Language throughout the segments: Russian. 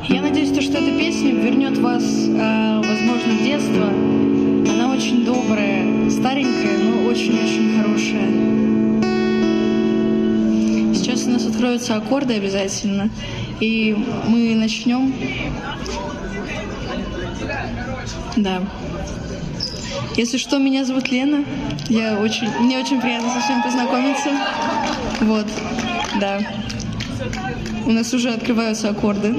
Я надеюсь, что эта песня вернет вас, возможно, в детство. Она очень добрая, старенькая, но очень-очень хорошая. Сейчас у нас откроются аккорды обязательно, и мы начнем. Да. Если что, меня зовут Лена. Мне очень приятно со всеми познакомиться. Вот, да. У нас уже открываются аккорды.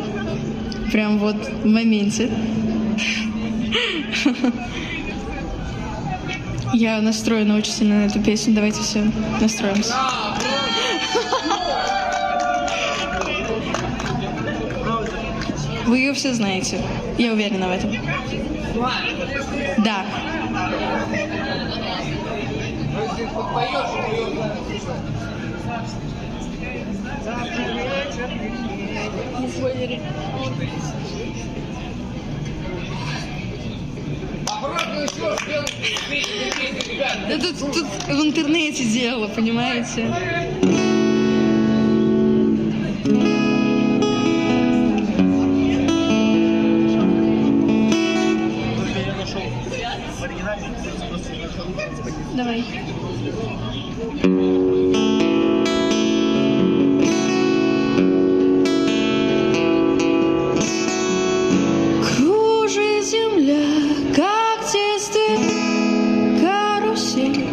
Прям вот в моменте. Я настроена очень сильно на эту песню. Давайте все настроимся. Вы ее все знаете. Я уверена в этом. Да. Да тут в интернете дело, понимаете? Давай. Кружит земля, как тесты карусель.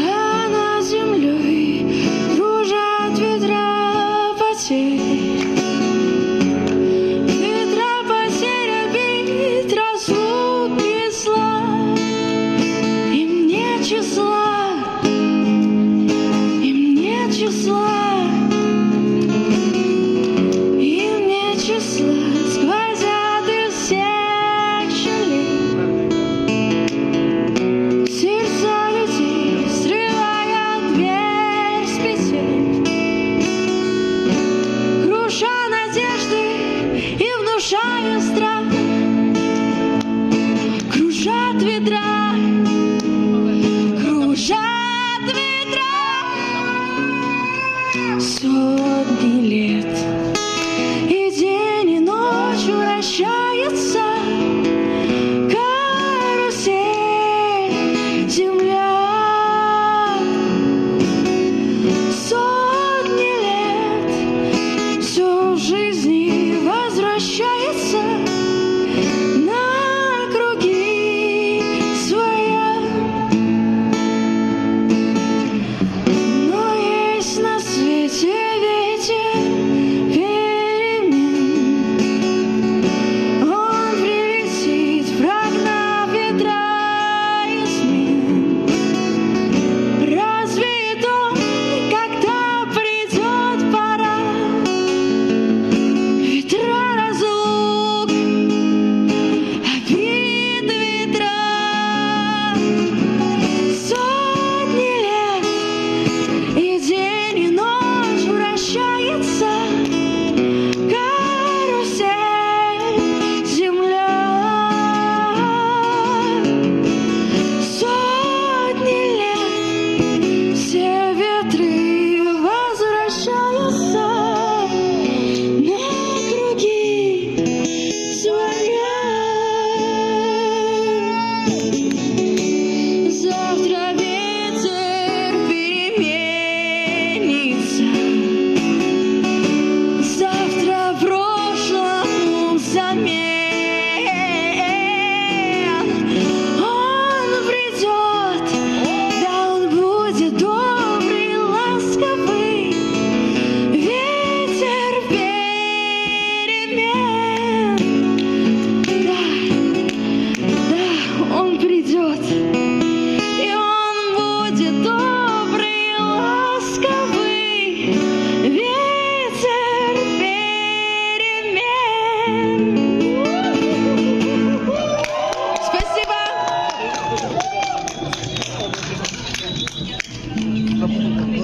А над землей кружат ветра потерь. Ветра потерь, обид, разлуки, зла. Им нет числа, им нет числа, им нет числа. Сквозят из всех щелей сердца людей, срывая дверь с петель, круша надежды и внушая страх. Кружат ветра, кружат ветра сотни лет.